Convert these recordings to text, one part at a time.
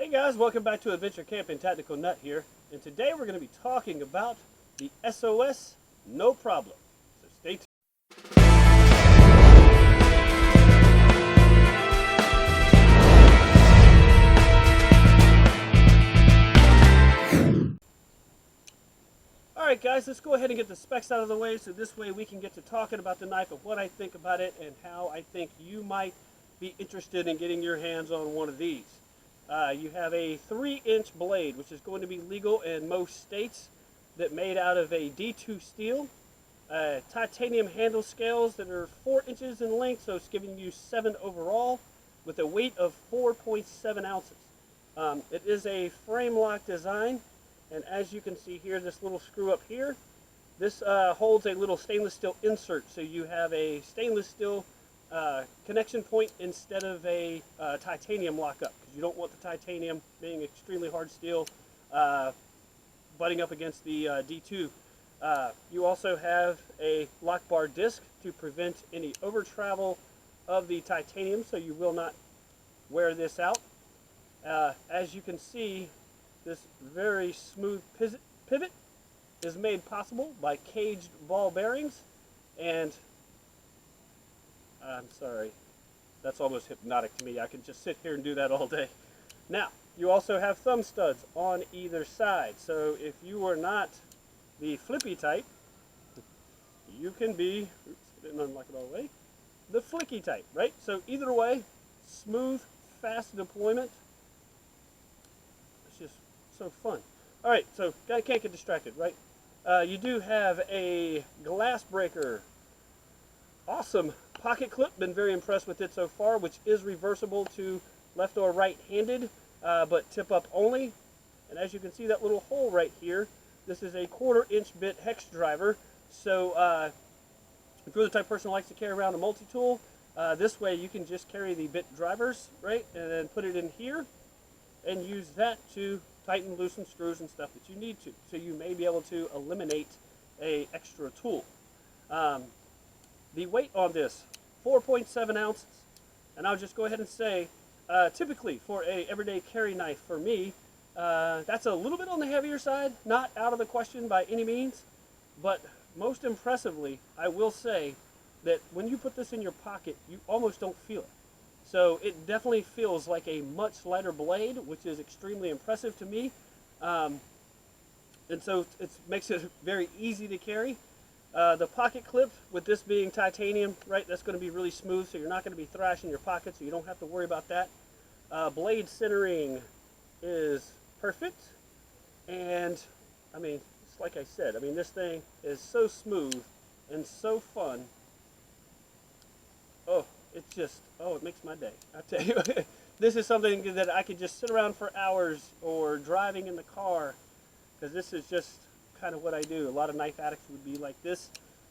Hey guys, welcome back to Adventure Camping. Tactical Nut here, and today we're going to be talking about the SOS No Problem. So stay tuned. Alright guys, let's go ahead and get the specs out of the way so this way we can get to talking about the knife and what I think about it and how I think you might be interested in getting your hands on one of these. You have a 3-inch blade, which is going to be legal in most states, that made out of a D2 steel. Titanium handle scales that are 4 inches in length, so it's giving you 7 overall, with a weight of 4.7 ounces. It is a frame lock design, and as you can see here, this little screw up here, this holds a little stainless steel insert, so you have a stainless steel connection point instead of a titanium lockup, because you don't want the titanium, being extremely hard steel, butting up against the D2. You also have a lock bar disc to prevent any over travel of the titanium, so you will not wear this out. As you can see, this very smooth pivot is made possible by caged ball bearings, and I'm sorry, that's almost hypnotic to me. I can just sit here and do that all day. Now, you also have thumb studs on either side. So if you are not the flippy type, you can be, oops, didn't unlock it all the way, the flicky type, right? So either way, smooth, fast deployment. It's just so fun. All right, so I can't get distracted, right? You do have a glass breaker. Awesome pocket clip, been very impressed with it so far, which is reversible to left or right handed, but tip up only. And as you can see, that little hole right here, this is a 1/4 inch bit hex driver. So if you're the type of person who likes to carry around a multi-tool, this way you can just carry the bit drivers, right, and then put it in here and use that to tighten, loosen screws and stuff that you need to. So you may be able to eliminate a extra tool. The weight on this, 4.7 ounces. And I'll just go ahead and say, typically for a everyday carry knife for me, that's a little bit on the heavier side, not out of the question by any means, but most impressively, I will say that when you put this in your pocket, you almost don't feel it. So it definitely feels like a much lighter blade, which is extremely impressive to me. And so it makes it very easy to carry. The pocket clip, with this being titanium, right, that's going to be really smooth, so you're not going to be thrashing your pocket, so you don't have to worry about that. Blade centering is perfect, and I mean, it's like I said, I mean, this thing is so smooth and so fun. Oh, it's just, oh, it makes my day. I tell you, this is something that I could just sit around for hours or driving in the car, because this is just kind of what I do. A lot of knife addicts would be like this.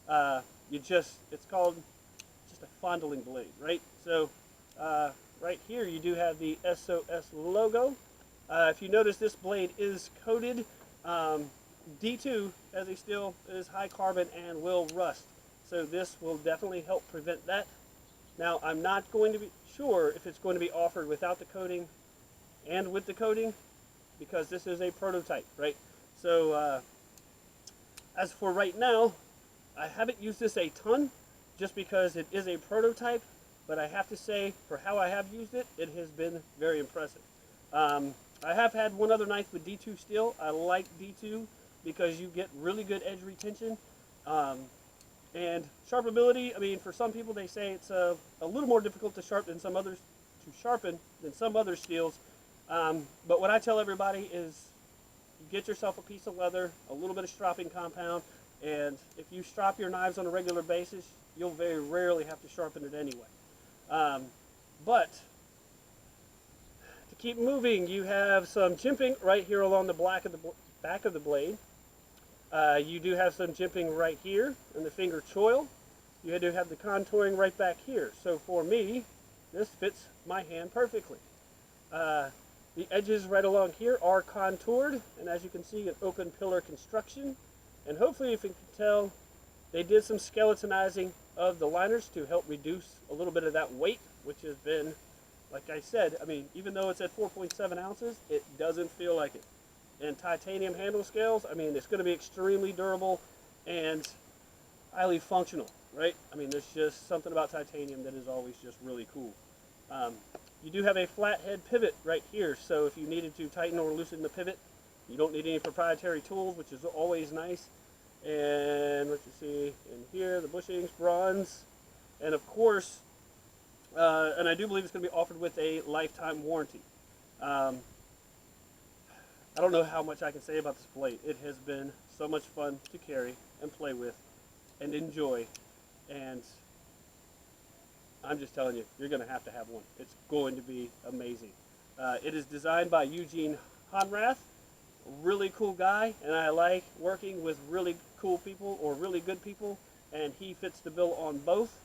It's called just a fondling blade, right? So right here you do have the SOS logo. If you notice, this blade is coated D2 as a steel, is high carbon and will rust. So this will definitely help prevent that. Now, I'm not going to be sure if it's going to be offered without the coating and with the coating, because this is a prototype, right? So as for right now, I haven't used this a ton just because it is a prototype, but I have to say, for how I have used it, it has been very impressive. I have had one other knife with D2 steel. I like D2 because you get really good edge retention. And sharpenability, I mean, for some people they say it's a little more difficult to sharpen than some other steels. But what I tell everybody is, you get yourself a piece of leather, a little bit of stropping compound, and if you strop your knives on a regular basis, you'll very rarely have to sharpen it anyway. But to keep moving, you have some jimping right here along the back of the blade. You do have some jimping right here in the finger choil. You do have the contouring right back here. So for me, this fits my hand perfectly. The edges right along here are contoured, and as you can see, an open pillar construction. And hopefully, if you can tell, they did some skeletonizing of the liners to help reduce a little bit of that weight, which has been like I said, I mean, even though it's at 4.7 ounces, it doesn't feel like it. And titanium handle scales, I mean, it's going to be extremely durable and highly functional, right? I mean, there's just something about titanium that is always just really cool. You do have a flathead pivot right here, so if you needed to tighten or loosen the pivot, you don't need any proprietary tools, which is always nice. And what you see in here, the bushings, bronze, and of course, and I do believe it's going to be offered with a lifetime warranty. I don't know how much I can say about this blade. It has been so much fun to carry and play with and enjoy, and I'm just telling you, you're going to have one. It's going to be amazing. It is designed by Eugene Honrath, really cool guy, and I like working with really cool people or really good people, and he fits the bill on both,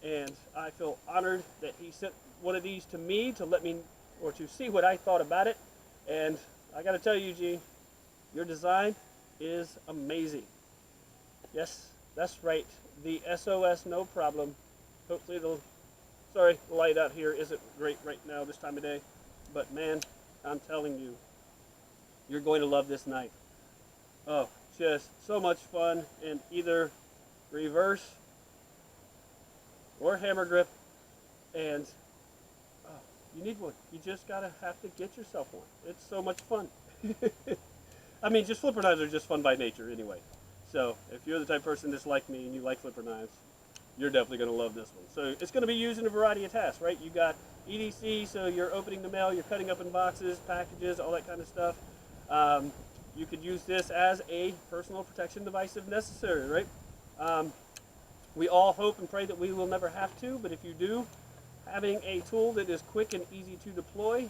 and I feel honored that he sent one of these to me to let me, or to see what I thought about it, and I got to tell you, Eugene, your design is amazing. Yes, that's right, the SOS No Problem. Hopefully the light out here isn't great right now this time of day, but man, I'm telling you, you're going to love this knife. Oh, just so much fun in either reverse or hammer grip, and oh, you need one. You just gotta have to get yourself one. It's so much fun. I mean, just flipper knives are just fun by nature anyway. So if you're the type of person that's like me and you like flipper knives, you're definitely going to love this one. So it's going to be used in a variety of tasks, right? You got EDC, so you're opening the mail, you're cutting up in boxes, packages, all that kind of stuff. You could use this as a personal protection device if necessary, right? We all hope and pray that we will never have to, but if you do, having a tool that is quick and easy to deploy,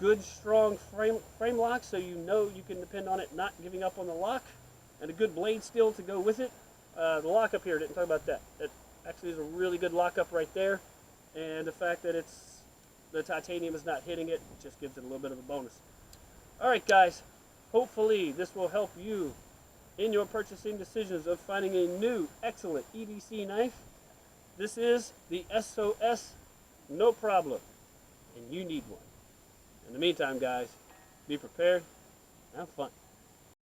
good strong frame lock so you know you can depend on it not giving up on the lock, and a good blade steel to go with it. The lock up here, didn't talk about that. It actually is a really good lock up right there, and the fact that the titanium is not hitting it just gives it a little bit of a bonus. Alright guys, hopefully this will help you in your purchasing decisions of finding a new excellent EDC knife. This is the SOS No Problem, and you need one. In the meantime guys, be prepared, have fun.